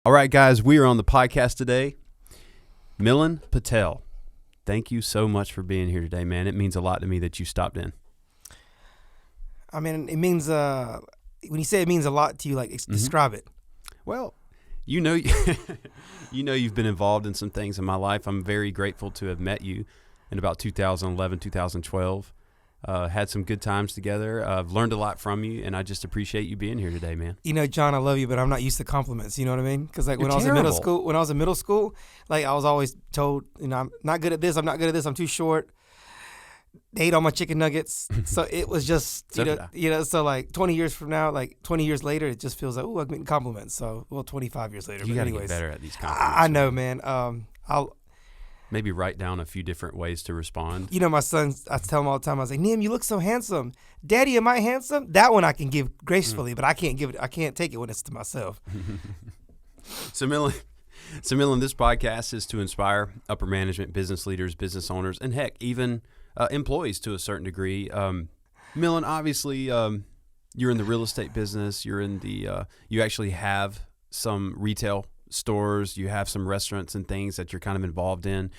All right, guys, we are on the podcast today. Milan Patel, thank you so much for being here today, man. It means a lot to me that you stopped in. I mean, it means, when you say it means a lot to you, like, describe it. Well, you know you've been involved in some things in my life. I'm very grateful to have met you in about 2011, 2012. Had some good times together. I've learned a lot from you, and I just appreciate you being here today, man. You know, John, I love you, but I'm not used to compliments. You know what I mean? Because like when I was in middle school, like I was always told, you know, I'm not good at this. I'm not good at this. I'm too short. They ate all my chicken nuggets. So it was just, so like 20 years from now, like 20 years later, it just feels like, oh, I'm getting compliments. So, 25 years later. You got to get better at these compliments. I know, man. I'll maybe write down a few different ways to respond. You know, my son, I tell him all the time, I was like, Nim, you look so handsome. Daddy, am I handsome? That one I can give gracefully, but I can't take it when it's to myself. So Milan, this podcast is to inspire upper management, business leaders, business owners, and heck, even employees to a certain degree. Milan, obviously, you're in the real estate business. You're in the, you actually have some retail stores, you have some restaurants and things that you're kind of involved in.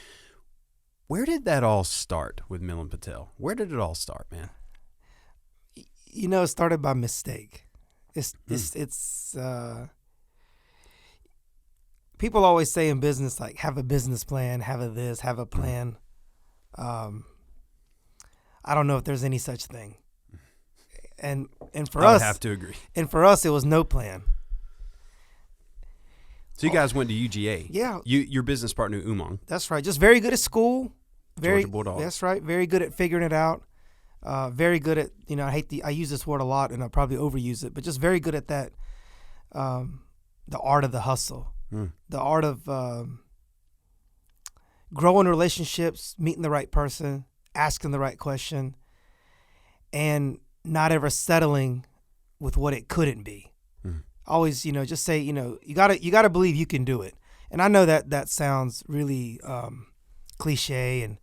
Where did that all start with Milan Patel? Where did it all start, man? You know, it started by mistake. People always say in business, like, have a business plan, have a this, have a plan. I don't know if there's any such thing. And for us, I have to agree. And for us, it was no plan. So you guys went to UGA. Yeah. Your business partner, Umang. That's right. Just very good at school. Georgia Bulldog. That's right. Very good at figuring it out. Very good at, you know, I use this word a lot and I probably overuse it, but just very good at that, the art of the hustle. The art of growing relationships, meeting the right person, asking the right question, and not ever settling with what it couldn't be. Always, you know, just say, you know, you gotta believe you can do it. And I know that sounds really cliche, and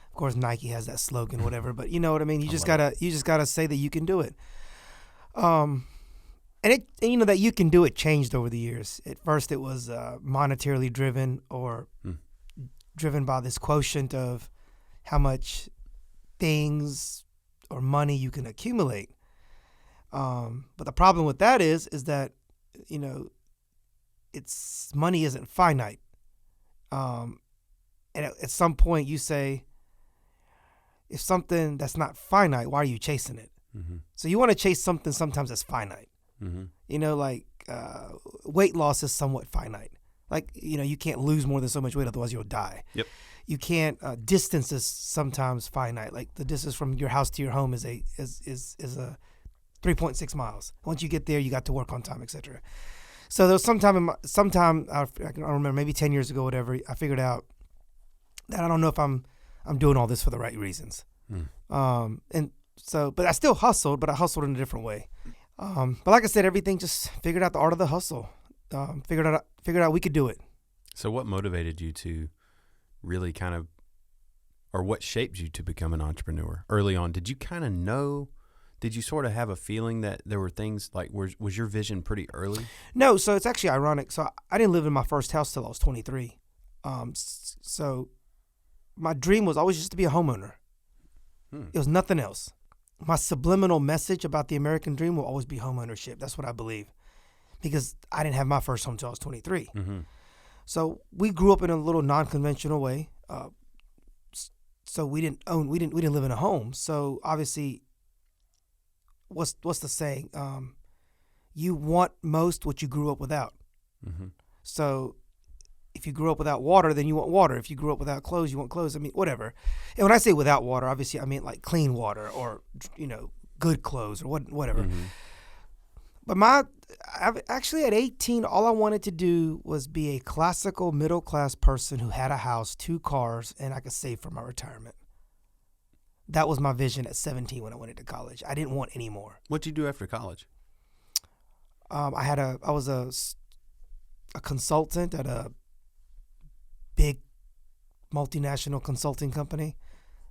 of course Nike has that slogan, whatever. But you know what I mean. You just gotta say that you can do it. And you know that you can do it changed over the years. At first, it was monetarily driven or driven by this quotient of how much things or money you can accumulate. But the problem with that is that, you know, money isn't finite. And at some point you say, if something that's not finite, why are you chasing it? Mm-hmm. So you want to chase something sometimes that's finite. Mm-hmm. You know, like weight loss is somewhat finite. Like, you know, you can't lose more than so much weight, otherwise you'll die. Yep. You can't. Distance is sometimes finite. Like the distance from your house to your home is a 3.6 miles. Once you get there, you got to work on time, etc. So there was sometime I don't remember, maybe 10 years ago, whatever, I figured out that I don't know if I'm doing all this for the right reasons. And so, but I still hustled, but I hustled in a different way. But like I said, everything just figured out the art of the hustle. Figured out we could do it. So what motivated you to really kind of, or what shaped you to become an entrepreneur early on? Did you kind of know? Did you sort of have a feeling that there were things like, was your vision pretty early? No, so it's actually ironic. So I didn't live in my first house till I was 23. So my dream was always just to be a homeowner. It was nothing else. My subliminal message about the American dream will always be homeownership. That's what I believe, because I didn't have my first home till I was 23. Mm-hmm. So we grew up in a little non-conventional way. So we didn't live in a home. So obviously, what's the saying? You want most what you grew up without. Mm-hmm. So if you grew up without water, then you want water. If you grew up without clothes, you want clothes. I mean, whatever. And when I say without water, obviously I mean like clean water or, you know, good clothes or whatever. Mm-hmm. But actually at 18, all I wanted to do was be a classical middle-class person who had a house, 2 cars, and I could save for my retirement. That was my vision at 17 when I went into college. I didn't want any more. What'd you do after college? I was a consultant at a big multinational consulting company.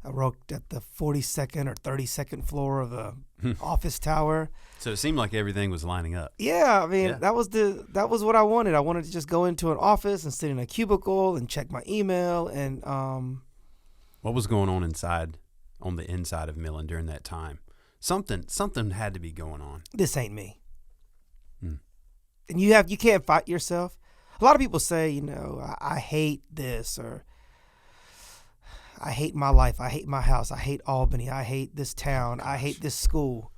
I worked at the 42nd or 32nd floor of a office tower. So it seemed like everything was lining up. Yeah, I mean, Yeah. that was what I wanted. I wanted to just go into an office and sit in a cubicle and check my email. And What was going on on the inside of Milan during that time? Something had to be going on. this ain't me. And you can't fight yourself. A lot of people say, I hate this, or I hate my life, I hate my house, I hate Albany, I hate this town, I hate this school.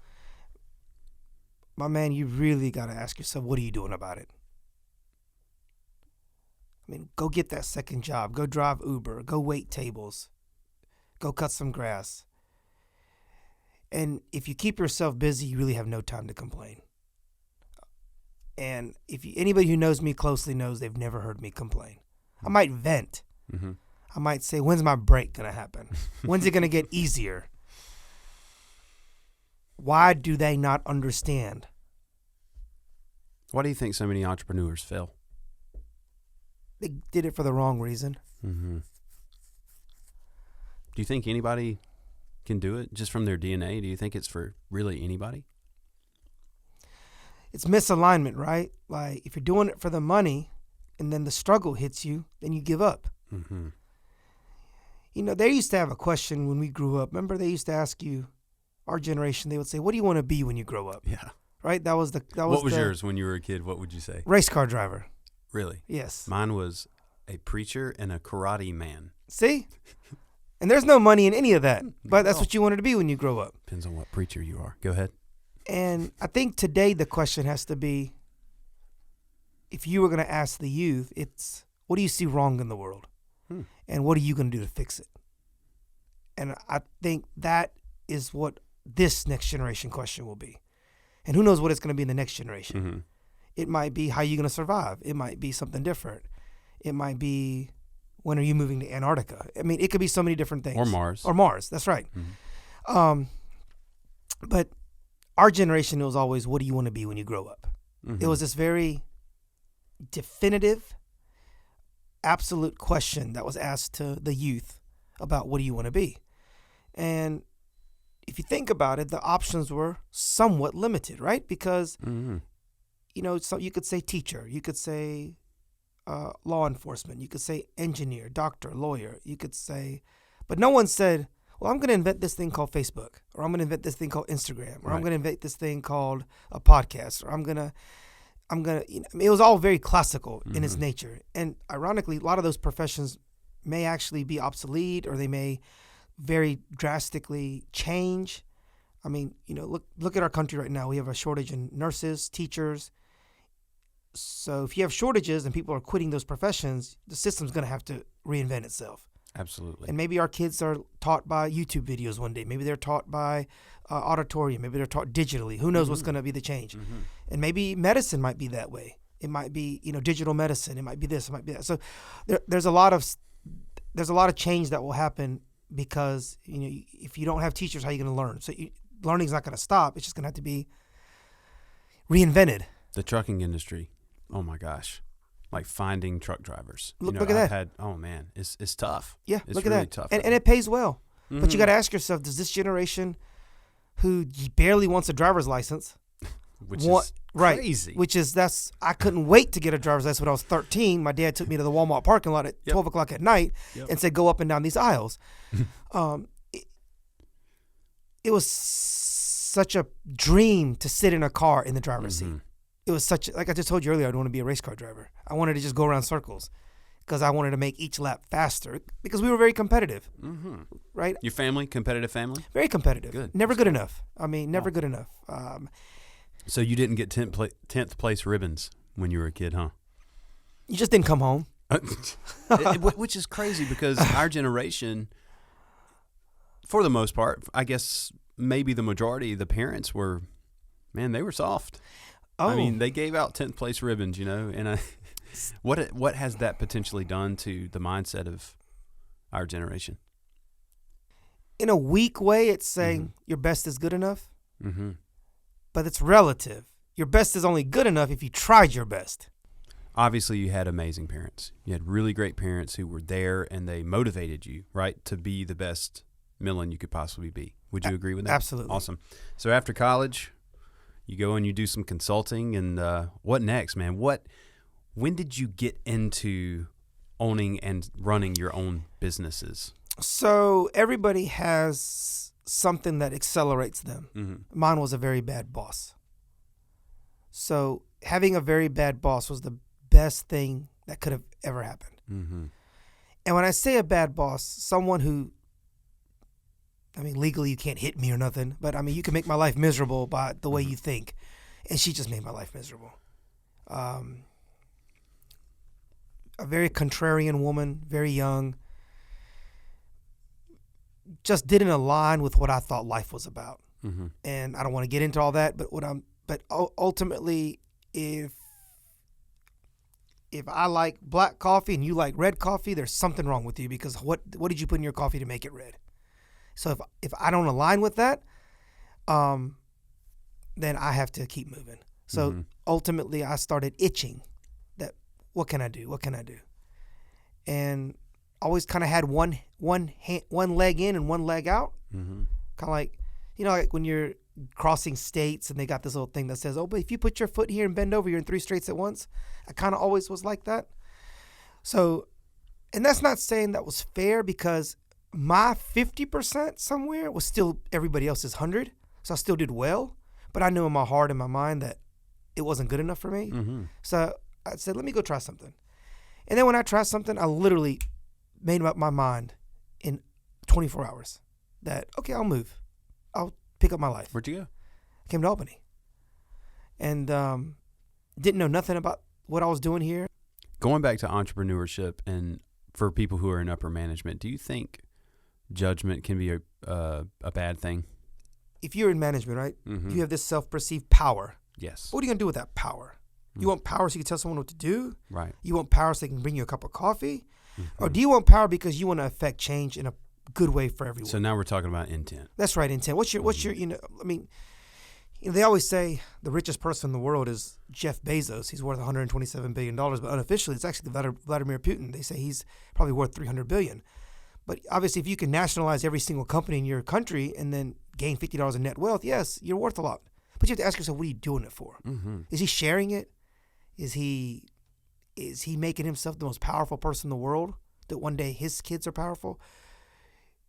My man, you really got to ask yourself, what are you doing about it? I mean, go get that second job, go drive Uber, go wait tables, go cut some grass. And if you keep yourself busy, you really have no time to complain. And anybody who knows me closely knows they've never heard me complain. I might vent. Mm-hmm. I might say, when's my break going to happen? When's it going to get easier? Why do they not understand? Why do you think so many entrepreneurs fail? They did it for the wrong reason. Mm-hmm. Do you think anybody can do it just from their DNA? Do you think it's for really anybody? It's misalignment, right? Like, if you're doing it for the money and then the struggle hits you, then you give up. Mm-hmm. They used to have a question when we grew up. Remember, they used to ask you, our generation, they would say, what do you want to be when you grow up? Yeah. Right? What was yours when you were a kid? What would you say? Race car driver. Really? Yes. Mine was a preacher and a karate man. See? And there's no money in any of that. But that's what you wanted to be when you grow up. Depends on what preacher you are. Go ahead. And I think today the question has to be, if you were going to ask the youth, it's, what do you see wrong in the world? And what are you going to do to fix it? And I think that is what this next generation question will be. And who knows what it's going to be in the next generation. Mm-hmm. It might be, how are you going to survive? It might be something different. It might be, when are you moving to Antarctica? I mean, it could be so many different things. Or Mars. Or Mars, that's right. Mm-hmm. But our generation, it was always, what do you want to be when you grow up? Mm-hmm. It was this very definitive, absolute question that was asked to the youth about, what do you want to be? And if you think about it, the options were somewhat limited, right? Because, so you could say teacher, you could say law enforcement, you could say engineer, doctor, lawyer, you could say, but no one said, well, I'm going to invent this thing called Facebook, or I'm going to invent this thing called Instagram, or I'm going to invent this thing called a podcast, or I'm going to, it was all very classical in its nature. And ironically, a lot of those professions may actually be obsolete, or they may very drastically change. I mean, look at our country right now. We have a shortage in nurses, teachers. So if you have shortages and people are quitting those professions, the system's going to have to reinvent itself. Absolutely. And maybe our kids are taught by YouTube videos one day. Maybe they're taught by auditorium. Maybe they're taught digitally. Who knows what's going to be the change? And maybe medicine might be that way. It might be, digital medicine. It might be this. It might be that. So there's a lot of change that will happen, because if you don't have teachers, how are you going to learn? So learning's not going to stop. It's just going to have to be reinvented. The trucking industry. Oh my gosh. Like finding truck drivers. Look at that. Oh man, it's tough. Yeah, it's look at really that. Tough. And it pays well. But you got to ask yourself, does this generation who barely wants a driver's license, which is crazy. I couldn't wait to get a driver's license when I was 13. My dad took me to the Walmart parking lot at 12 o'clock at night and said, go up and down these aisles. It was such a dream to sit in a car in the driver's seat. It was like I just told you earlier, I didn't want to be a race car driver. I wanted to just go around circles, because I wanted to make each lap faster, because we were very competitive, right? Your family, competitive family? Very competitive. Good. Never good enough. I mean, never good enough. So you didn't get 10th place ribbons when you were a kid, huh? You just didn't come home. Which is crazy, because our generation, for the most part, I guess maybe the majority, the parents were, they were soft. Oh. I mean, they gave out 10th place ribbons, and what has that potentially done to the mindset of our generation? In a weak way, it's saying your best is good enough, but it's relative. Your best is only good enough if you tried your best. Obviously, you had amazing parents. You had really great parents who were there, and they motivated you, right, to be the best Milan you could possibly be. Would you agree with that? Absolutely. Awesome. So after college, you go and you do some consulting, and what next, man? When did you get into owning and running your own businesses? So everybody has something that accelerates them. Mm-hmm. Mine was a very bad boss. So having a very bad boss was the best thing that could have ever happened. Mm-hmm. And when I say a bad boss, someone who, legally you can't hit me or nothing, but you can make my life miserable by the way you think. And she just made my life miserable. A very contrarian woman, very young, just didn't align with what I thought life was about. Mm-hmm. And I don't want to get into all that, but ultimately, if I like black coffee and you like red coffee, there's something wrong with you, because what did you put in your coffee to make it red? So if I don't align with that, then I have to keep moving. So ultimately, I started itching that what can I do? What can I do? And always kind of had one leg in and one leg out. Mm-hmm. Kind of like, like when you're crossing states and they got this little thing that says, oh, but if you put your foot here and bend over, you're in 3 states at once. I kind of always was like that. So, and that's not saying that was fair, because my 50% somewhere was still everybody else's 100. So I still did well, but I knew in my heart and my mind that it wasn't good enough for me. Mm-hmm. So I said, let me go try something. And then when I tried something, I literally made up my mind in 24 hours that, okay, I'll move. I'll pick up my life. Where'd you go? I came to Albany. And didn't know nothing about what I was doing here. Going back to entrepreneurship, and for people who are in upper management, do you think judgment can be a bad thing? If you're in management, right, Mm-hmm. you have this self-perceived power. Yes. What are you going to do with that power? You want power so you can tell someone what to do? Right. You want power so they can bring you a cup of coffee? Mm-hmm. Or do you want power because you want to affect change in a good way for everyone? So now we're talking about intent. That's right, intent. What's your they always say the richest person in the world is Jeff Bezos. He's worth $127 billion, but unofficially it's actually Vladimir Putin. They say he's probably worth $300 billion. But obviously, if you can nationalize every single company in your country and then gain $50 in net wealth, yes, you're worth a lot. But you have to ask yourself, what are you doing it for? Mm-hmm. Is he sharing it? Is he making himself the most powerful person in the world, that one day his kids are powerful?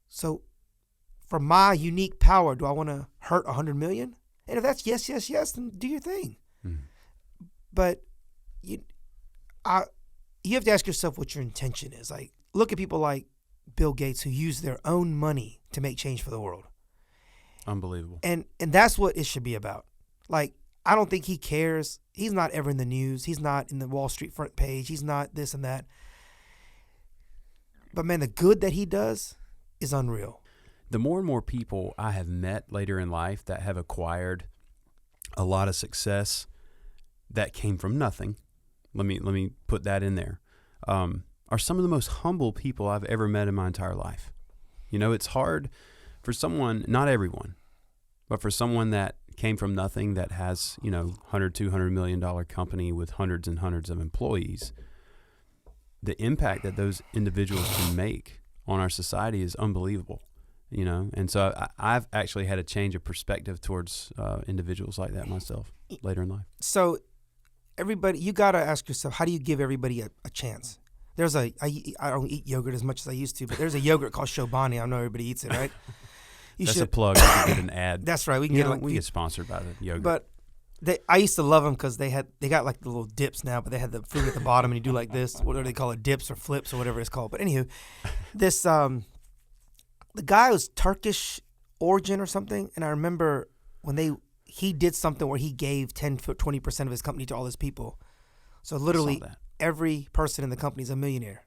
So for my unique power, do I want to hurt 100 million? And if that's yes, then do your thing. Mm-hmm. But you have to ask yourself what your intention is. Like, look at people like Bill Gates, who use their own money to make change for the world. Unbelievable. And that's what it should be about. Like, I don't think he cares. He's not ever in the news. He's not in the Wall Street front page. He's not this and that. But man, the good that he does is unreal. The more and more people I have met later in life that have acquired a lot of success that came from nothing, let me put that in there, are some of the most humble people I've ever met in my entire life. It's hard for someone, not everyone, but for someone that came from nothing, that has, $100, $200 million company with hundreds and hundreds of employees, the impact that those individuals can make on our society is unbelievable, And so I've actually had a change of perspective towards individuals like that myself later in life. So everybody, you got to ask yourself, how do you give everybody a chance? There's I don't eat yogurt as much as I used to, but there's a yogurt called Chobani. I know everybody eats it, right? That's a plug. We can get an ad. That's right. We can get sponsored by the yogurt. But I used to love them because they got like the little dips now, but they had the fruit at the bottom, and you do like this. What do they call it? Dips or flips or whatever it's called. But anywho, this the guy was Turkish origin or something, and I remember when he did something where he gave 20% of his company to all his people. So literally every person in the company is a millionaire.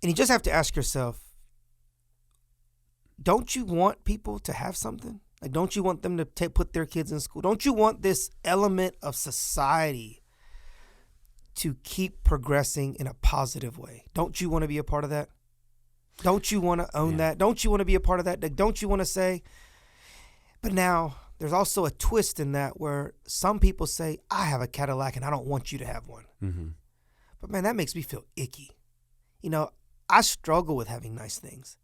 And you just have to ask yourself, don't you want people to have something? Like, don't you want them to put their kids in school? Don't you want this element of society to keep progressing in a positive way? Don't you want to be a part of that? Don't you want to own that? Don't you want to be a part of that? Like, don't you want to say? But now there's also a twist in that where some people say, I have a Cadillac and I don't want you to have one. Mm-hmm. But man, that makes me feel icky. I struggle with having nice things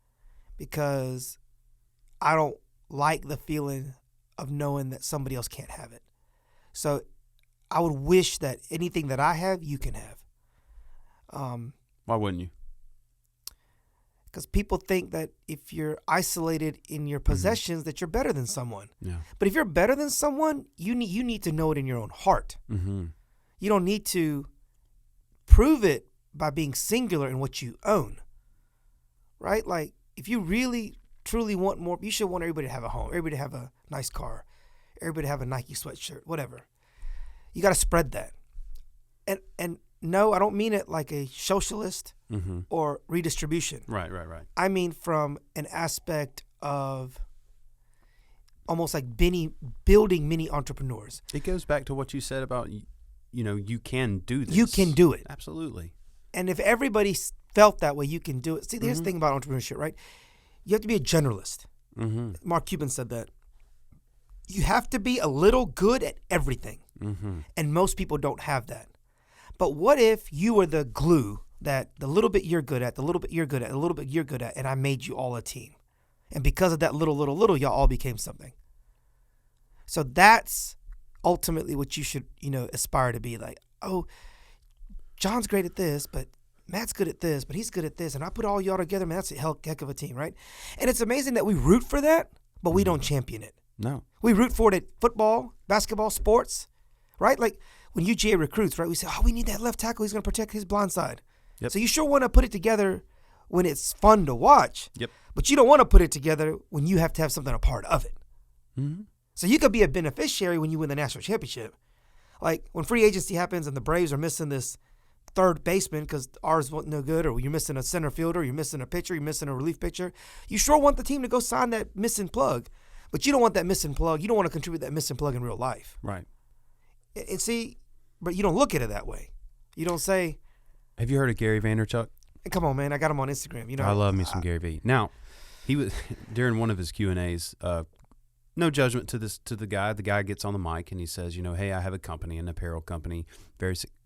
because I don't like the feeling of knowing that somebody else can't have it. So I would wish that anything that I have, you can have. Why wouldn't you? Because people think that if you're isolated in your possessions, that you're better than someone. Yeah. But if you're better than someone, you need to know it in your own heart. Mm-hmm. You don't need to prove it by being singular in what you own. Right? Like, if you really, truly want more, you should want everybody to have a home, everybody to have a nice car, everybody to have a Nike sweatshirt, whatever. You got to spread that. And no, I don't mean it like a socialist or redistribution. Right. I mean from an aspect of almost like building mini entrepreneurs. It goes back to what you said about, you can do this. You can do it. Absolutely. And if everybody felt that way, you can do it. See, here's the thing about entrepreneurship, right? You have to be a generalist. Mm-hmm. Mark Cuban said that. You have to be a little good at everything. Mm-hmm. And most people don't have that. But what if you were the glue that the little bit you're good at, the little bit you're good at, the little bit you're good at, and I made you all a team. And because of that little, y'all all became something. So that's ultimately what you should, aspire to be like. Oh, John's great at this, but Matt's good at this, but he's good at this. And I put all y'all together, man, that's a heck of a team, right? And it's amazing that we root for that, but we don't champion it. No. We root for it at football, basketball, sports, right? Like when UGA recruits, right? We say, we need that left tackle. He's going to protect his blind side. Yep. So you sure want to put it together when it's fun to watch. Yep. But you don't want to put it together when you have to have something a part of it. Mm-hmm. So you could be a beneficiary when you win the national championship. Like when free agency happens and the Braves are missing this third baseman because ours wasn't no good, or you're missing a center fielder, you're missing a pitcher, you're missing a relief pitcher. You sure want the team to go sign that missing plug, but you don't want that missing plug. You don't want to contribute that missing plug in real life. Right. And see, but you don't look at it that way. You don't say. Have you heard of Gary Vaynerchuk? Come on, man. I got him on Instagram. I love me some Gary V. Now, he was during one of his Q&As. No judgment to the guy. The guy gets on the mic and he says, hey, I have a company, an apparel company.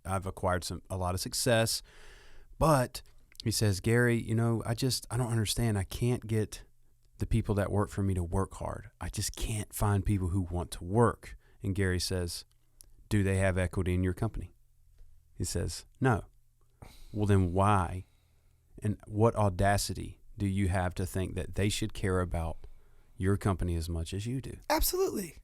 I've acquired a lot of success, but he says, Gary, I don't understand. I can't get the people that work for me to work hard. I just can't find people who want to work. And Gary says, do they have equity in your company? He says, no. Well, then why? And what audacity do you have to think that they should care about your company as much as you do? Absolutely.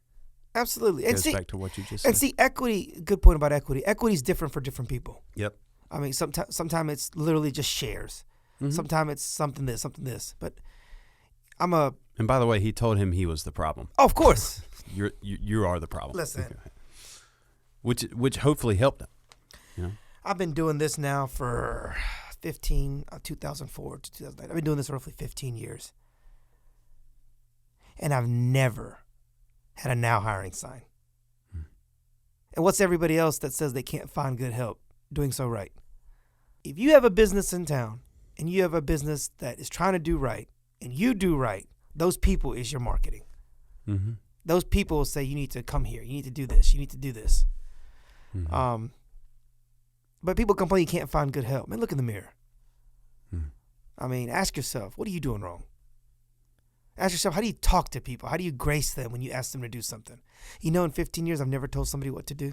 Absolutely. Goes back to what you just said. And see, equity, good point about equity. Equity is different for different people. Yep. I mean, sometimes it's literally just shares. Mm-hmm. Sometimes it's something this. But And by the way, he told him he was the problem. Oh, of course. You are the problem. Listen. Which hopefully helped him. I've been doing this now for 2004 to 2009. I've been doing this for roughly 15 years. And I've never had a now hiring sign. And what's everybody else that says they can't find good help doing so right? If you have a business in town and you have a business that is trying to do right and you do right, those people is your marketing. Mm-hmm. Those people will say, you need to come here. You need to do this. You need to do this. Mm-hmm. But people complain you can't find good help. Man, look in the mirror. Mm-hmm. I mean, ask yourself, what are you doing wrong? Ask yourself, how do you talk to people? How do you grace them when you ask them to do something? In 15 years, I've never told somebody what to do.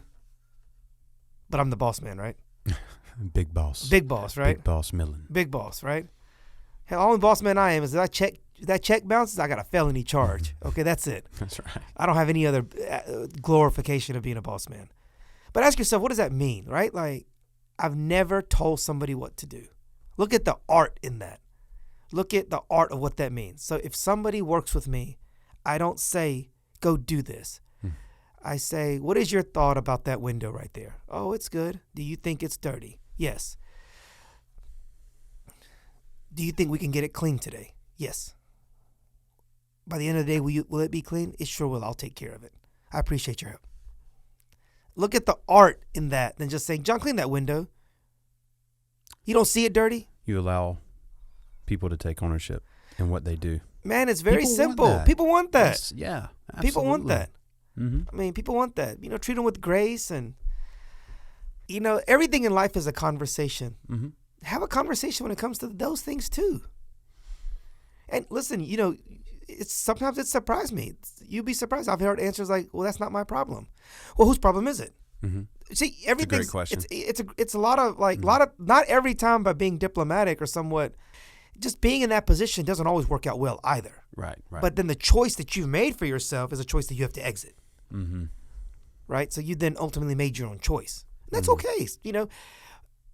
But I'm the boss man, right? Big boss. Big boss, right? Big boss Milan. Big boss, right? Hell, only boss man I am is that check bounces, I got a felony charge. Okay, that's it. That's right. I don't have any other glorification of being a boss man. But ask yourself, what does that mean, right? Like, I've never told somebody what to do. Look at the art in that. Look at the art of what that means. So if somebody works with me, I don't say, go do this. I say, what is your thought about that window right there? Oh, it's good. Do you think it's dirty? Yes. Do you think we can get it clean today? Yes. By the end of the day, will it be clean? It sure will. I'll take care of it. I appreciate your help. Look at the art in that than just saying, John, clean that window. You don't see it dirty? You allow people to take ownership in what they do. Man, it's very simple. People want that. Yes, yeah, absolutely. People want that. Mm-hmm. I mean, people want that. Treat them with grace. And, everything in life is a conversation. Mm-hmm. Have a conversation when it comes to those things too. And listen, sometimes it surprised me. You'd be surprised. I've heard answers like, "Well, that's not my problem." Well, whose problem is it? Mm-hmm. See, everything's great question. It's a lot of not every time by being diplomatic or somewhat. Just being in that position doesn't always work out well either. Right. But then the choice that you've made for yourself is a choice that you have to exit. Mm-hmm. Right? So you then ultimately made your own choice. And that's okay.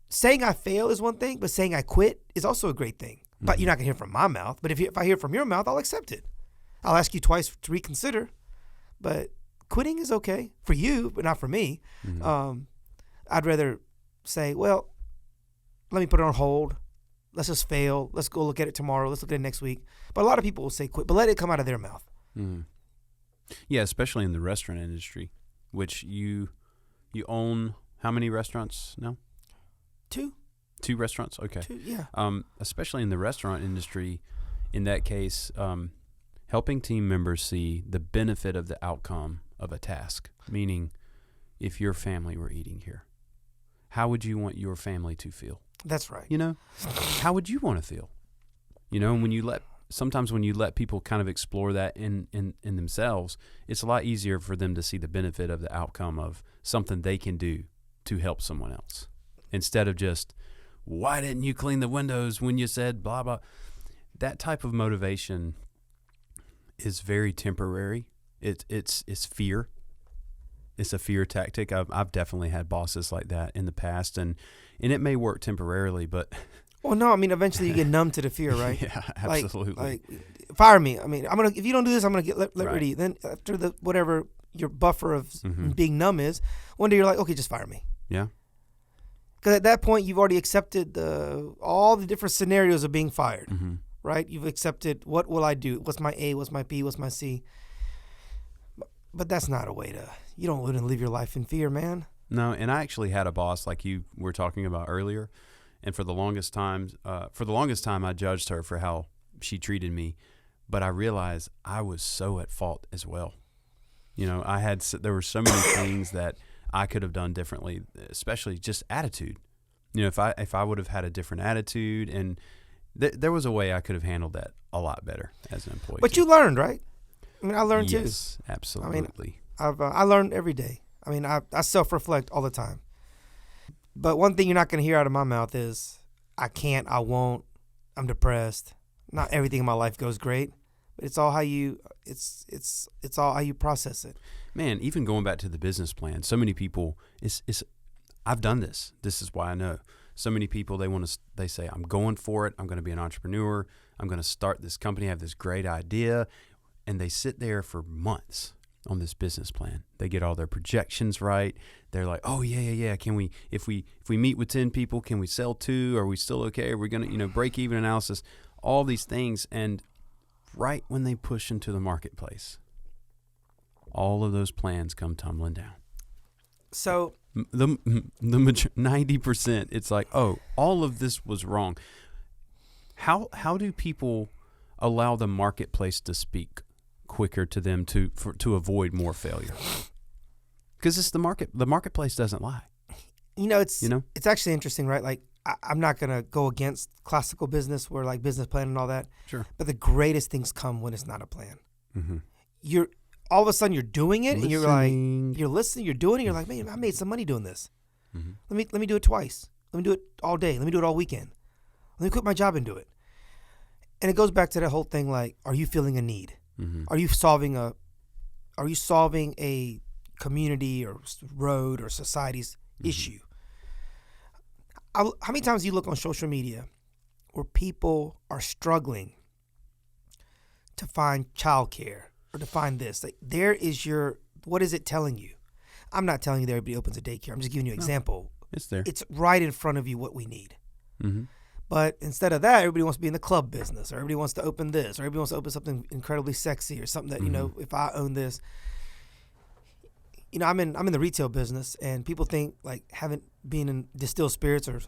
Saying I fail is one thing, but saying I quit is also a great thing. But you're not going to hear from my mouth. But if I hear from your mouth, I'll accept it. I'll ask you twice to reconsider. But quitting is okay for you, but not for me. Mm-hmm. I'd rather say, well, let me put it on hold. Let's just fail. Let's go look at it tomorrow. Let's look at it next week. But a lot of people will say quit, but let it come out of their mouth. Mm. Yeah, especially in the restaurant industry, which you own how many restaurants now? 2. 2 restaurants? Okay. 2, yeah. Especially in the restaurant industry, in that case, helping team members see the benefit of the outcome of a task, meaning if your family were eating here, how would you want your family to feel? That's right. How would you want to feel? And sometimes when you let people kind of explore that in themselves, it's a lot easier for them to see the benefit of the outcome of something they can do to help someone else. Instead of just, why didn't you clean the windows when you said blah, blah. That type of motivation is very temporary. It's fear. It's a fear tactic. I've definitely had bosses like that in the past, and it may work temporarily, but well, no, I mean, eventually you get numb to the fear, right? Yeah, absolutely. Like fire me. I mean, if you don't do this, I'm gonna get let right. rid of you. Then after whatever your buffer of being numb is, one day you're like, okay, just fire me. Yeah. Because at that point you've already accepted all the different scenarios of being fired, right? You've accepted what will I do? What's my A? What's my B? What's my C? But that's not a way to. You don't want to live your life in fear, man. No, and I actually had a boss like you were talking about earlier, and for the longest time, I judged her for how she treated me, but I realized I was so at fault as well. There were so many things that I could have done differently, especially just attitude. If I would have had a different attitude, and there was a way I could have handled that a lot better as an employee. But you learned, right? I mean, I learned too. Yes, absolutely. I learned every day. I mean, I self-reflect all the time. But one thing you're not going to hear out of my mouth is, I can't, I won't, I'm depressed. Not everything in my life goes great, but it's all how you process it. Man, even going back to the business plan, so many people, I've done this. This is why I know. So many people, they say, I'm going for it. I'm going to be an entrepreneur. I'm going to start this company. I have this great idea. And they sit there for months on this business plan. They get all their projections right. They're like, oh yeah. Can we, if we meet with 10 people, can we sell 2? Are we still okay? Are we going to, break even analysis, all these things. And right when they push into the marketplace, all of those plans come tumbling down. So the 90%, it's like, oh, all of this was wrong. How do people allow the marketplace to speak quicker to them to avoid more failure? Because it's the marketplace doesn't lie. It's actually interesting, right? Like I'm not gonna go against classical business where like business plan and all that. Sure. But the greatest things come when it's not a plan. Mm-hmm. You're all of a sudden you're doing it and you're like you're listening, you're doing it. You're like, man, I made some money doing this. Mm-hmm. Let me do it twice. Let me do it all day. Let me do it all weekend. Let me quit my job and do it. And it goes back to that whole thing like, are you feeling a need? Mm-hmm. Are you solving a community or road or society's issue? How many times do you look on social media where people are struggling to find childcare or to find this? Like, what is it telling you? I'm not telling you that everybody opens a daycare. I'm just giving you an example. It's there. It's right in front of you what we need. Mm-hmm. But instead of that, everybody wants to be in the club business, or everybody wants to open this, or everybody wants to open something incredibly sexy, or something that, if I own this. I'm in the retail business, and people think like being in distilled spirits or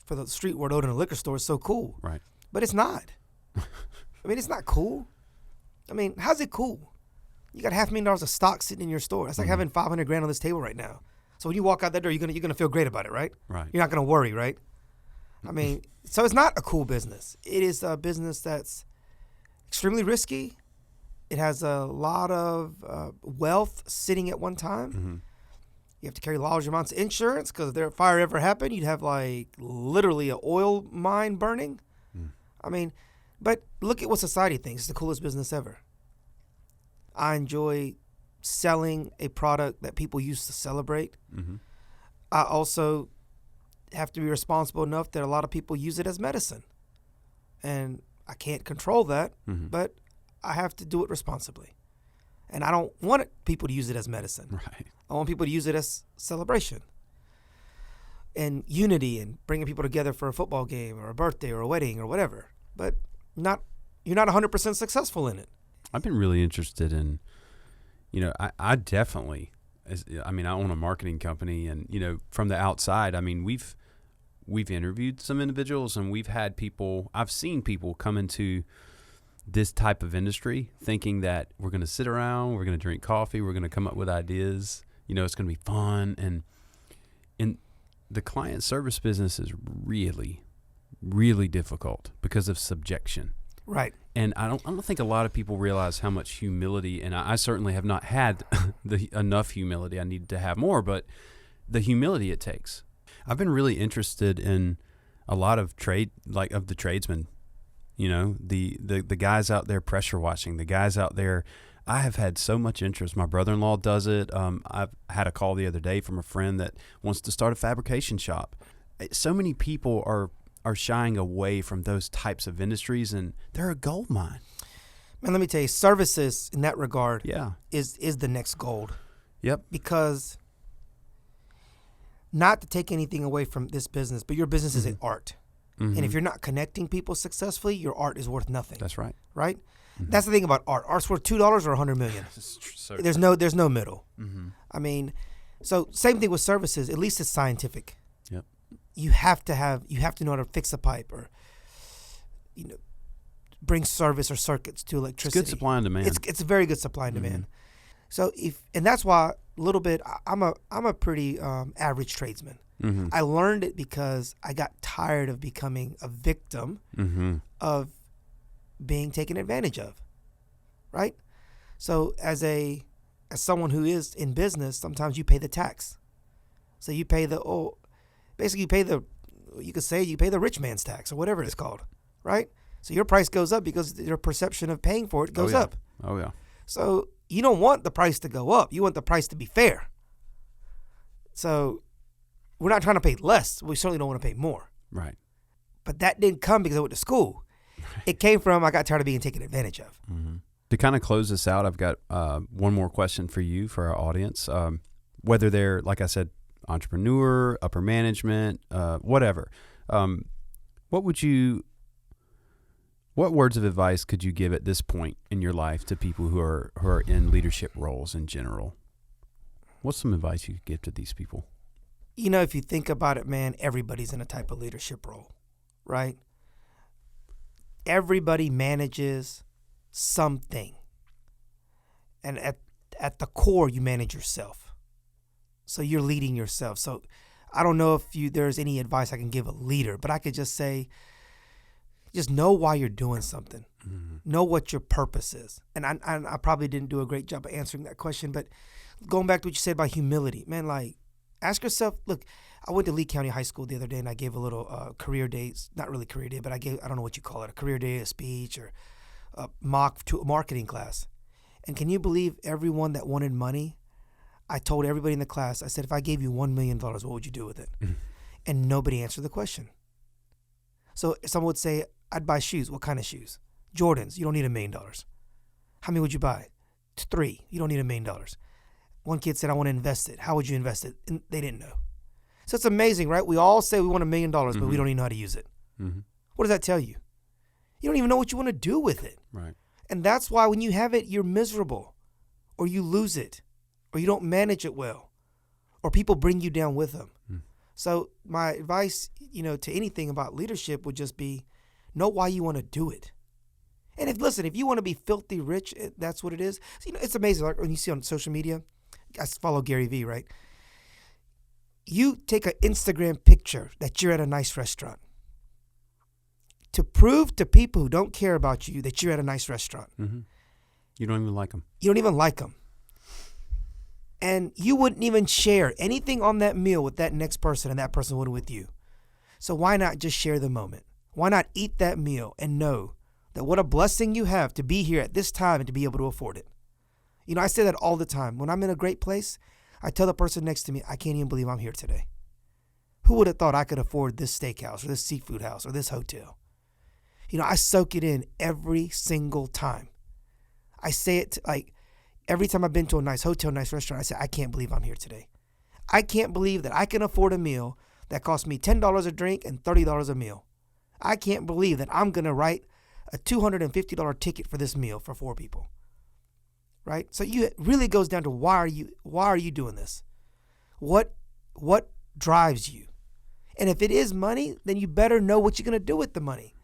for the street word owning a liquor store is so cool. Right. But it's not. I mean, it's not cool. I mean, how's it cool? You got $500,000 of stock sitting in your store. It's like having $500,000 on this table right now. So when you walk out that door, you're gonna feel great about it, right? Right. You're not gonna worry, right? I mean, so it's not a cool business. It is a business that's extremely risky. It has a lot of wealth sitting at one time. Mm-hmm. You have to carry large amounts of insurance because if there a fire ever happened, you'd have like literally an oil mine burning. I mean, but look at what society thinks. It's the coolest business ever. I enjoy selling a product that people use to celebrate. Mm-hmm. I also have to be responsible enough that a lot of people use it as medicine. And I can't control that, but I have to do it responsibly. And I don't want people to use it as medicine. Right. I want people to use it as celebration and unity and bringing people together for a football game or a birthday or a wedding or whatever. But you're not 100% successful in it. I've been really interested in, I definitely, I own a marketing company, and, from the outside, we've interviewed some individuals, and I've seen people come into this type of industry thinking that we're going to sit around, we're going to drink coffee, we're going to come up with ideas, it's going to be fun. And in the client service business is really, really difficult because of subjection. Right. And I don't think a lot of people realize how much humility, and I certainly have not had enough humility. I need to have more, but the humility it takes. I've been really interested in a lot of of the tradesmen, the guys out there pressure washing, the guys out there. I have had so much interest. My brother-in-law does it. I've had a call the other day from a friend that wants to start a fabrication shop. So many people are shying away from those types of industries, and they're a gold mine. Man, let me tell you, services in that regard is the next gold. Yep. Because not to take anything away from this business, but your business is an art. Mm-hmm. And if you're not connecting people successfully, your art is worth nothing. That's right. Right? Mm-hmm. That's the thing about art. Art's worth $2 or $100 million. There's no middle. Mm-hmm. So same thing with services. At least it's scientific. Yep. You have to know how to fix a pipe or, bring service or circuits to electricity. It's good supply and demand. It's a very good supply and demand. So and that's why a little bit I'm a pretty average tradesman. Mm-hmm. I learned it because I got tired of becoming a victim of being taken advantage of, right? So as someone who is in business, sometimes you pay the tax. So you pay you pay the rich man's tax or whatever it's called, right? So your price goes up because your perception of paying for it goes up. Oh yeah. So you don't want the price to go up. You want the price to be fair. So we're not trying to pay less. We certainly don't want to pay more. Right. But that didn't come because I went to school. Right. It came from I got tired of being taken advantage of. Mm-hmm. To kind of close this out, I've got one more question for you, for our audience. Whether they're, like I said, entrepreneur, upper management, whatever. What words of advice could you give at this point in your life to people who are in leadership roles in general? What's some advice you could give to these people? If you think about it, man, everybody's in a type of leadership role, right? Everybody manages something. And at the core, you manage yourself. So you're leading yourself. So I don't know if there's any advice I can give a leader, but I could just say, just know why you're doing something. Mm-hmm. Know what your purpose is. And I probably didn't do a great job of answering that question, but going back to what you said about humility, man, ask yourself, look, I went to Lee County High School the other day and I gave a little career day, not really career day, but I don't know what you call it, a career day, a speech or a marketing class. And can you believe everyone that wanted money? I told everybody in the class, I said, if I gave you $1 million, what would you do with it? And nobody answered the question. So someone would say, I'd buy shoes. What kind of shoes? Jordans. You don't need $1 million. How many would you buy? 3. You don't need $1 million. One kid said, I want to invest it. How would you invest it? And they didn't know. So it's amazing, right? We all say we want $1 million, but we don't even know how to use it. Mm-hmm. What does that tell you? You don't even know what you want to do with it. Right. And that's why when you have it, you're miserable, or you lose it, or you don't manage it well, or people bring you down with them. So my advice, to anything about leadership would just be, know why you want to do it. And if you want to be filthy rich, that's what it is. So, it's amazing. Like when you see on social media, I follow Gary Vee, right? You take an Instagram picture that you're at a nice restaurant. to prove to people who don't care about you that you're at a nice restaurant. Mm-hmm. You don't even like them. You don't even like them. And you wouldn't even share anything on that meal with that next person, and that person would with you. So why not just share the moment? Why not eat that meal and know that what a blessing you have to be here at this time and to be able to afford it? You know, I say that all the time. When I'm in a great place, I tell the person next to me, I can't even believe I'm here today. Who would have thought I could afford this steakhouse or this seafood house or this hotel? You know, I soak it in every single time. I say it like every time I've been to a nice hotel, nice restaurant, I say, I can't believe I'm here today. I can't believe that I can afford a meal that costs me $10 a drink and $30 a meal. I can't believe that I'm going to write a $250 ticket for this meal for 4 people. Right? So it really goes down to why are you doing this? What drives you? And if it is money, then you better know what you're going to do with the money.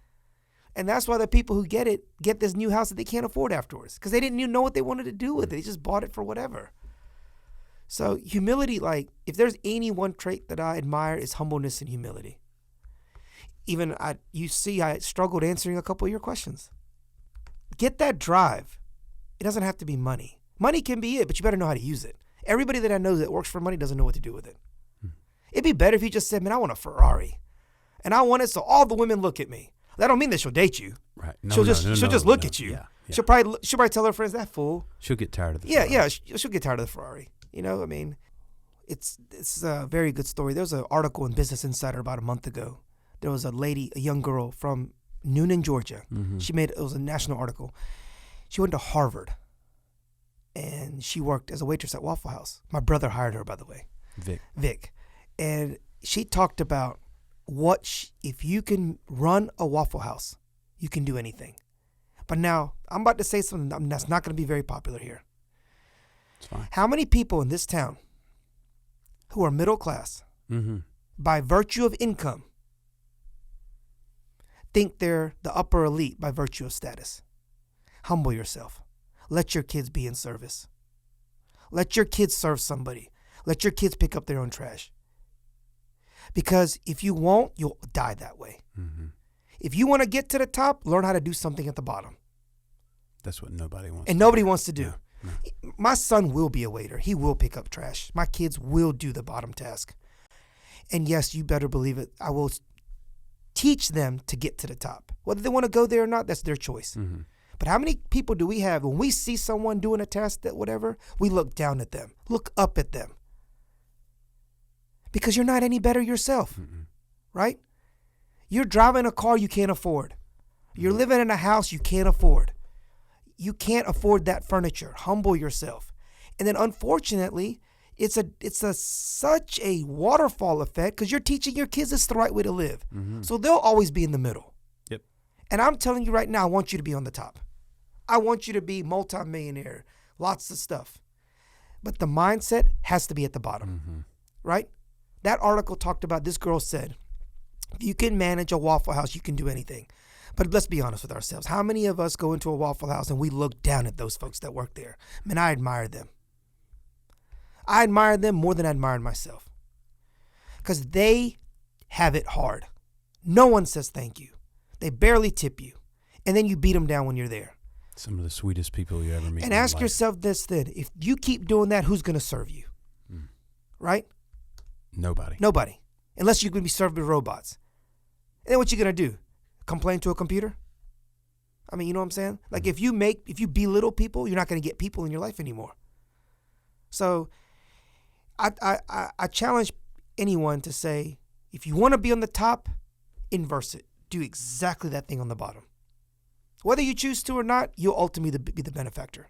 And that's why the people who get this new house that they can't afford afterwards, because they didn't even know what they wanted to do with it. They just bought it for whatever. So humility, like if there's any one trait that I admire, is humbleness and humility. Even I struggled answering a couple of your questions. Get that drive. It doesn't have to be money. Money can be it, but you better know how to use it. Everybody that I know that works for money doesn't know what to do with it. It'd be better if you just said, man, I want a Ferrari. And I want it so all the women look at me. That don't mean that she'll date you. Right. She'll just look at you. Yeah. She'll probably tell her friends, that fool. She'll get tired of the Ferrari. Yeah, she'll get tired of the Ferrari. You know, I mean, it's a very good story. There was an article in Business Insider about a month ago. There was a lady, a young girl from Noonan, Georgia. Mm-hmm. It was a national article. She went to Harvard, and she worked as a waitress at Waffle House. My brother hired her, by the way. Vic. And she talked about if you can run a Waffle House, you can do anything. But now, I'm about to say something that's not going to be very popular here. It's fine. How many people in this town who are middle class, by virtue of income, think they're the upper elite by virtue of status? Humble yourself. Let your kids be in service. Let your kids serve somebody. Let your kids pick up their own trash. Because if you won't, you'll die that way. Mm-hmm. If you want to get to the top, learn how to do something at the bottom. That's what nobody wants. And nobody wants to do. No. My son will be a waiter. He will pick up trash. My kids will do the bottom task. And yes, you better believe it. I will teach them to get to the top. Whether they want to go there or not, that's their choice. Mm-hmm. But how many people do we have when we see someone doing a task that whatever, we look down at them, look up at them? Because you're not any better yourself, right? You're driving a car you can't afford. You're living in a house you can't afford. You can't afford that furniture. Humble yourself. And then unfortunately, it's such a waterfall effect because you're teaching your kids it's the right way to live. Mm-hmm. So they'll always be in the middle. Yep. And I'm telling you right now, I want you to be on the top. I want you to be multimillionaire, lots of stuff. But the mindset has to be at the bottom, right? That article talked about, this girl said, if you can manage a Waffle House, you can do anything. But let's be honest with ourselves. How many of us go into a Waffle House and we look down at those folks that work there? Man, I admire them. I admire them more than I admire myself. Because they have it hard. No one says thank you. They barely tip you. And then you beat them down when you're there. Some of the sweetest people you ever meet. And ask yourself this then. If you keep doing that, who's going to serve you? Right? Nobody. Unless you're going to be served with robots. And then what you going to do? Complain to a computer? I mean, you know what I'm saying? Like if you belittle people, you're not going to get people in your life anymore. So I challenge anyone to say, if you want to be on the top, inverse it. Do exactly that thing on the bottom. Whether you choose to or not, you'll ultimately be the benefactor.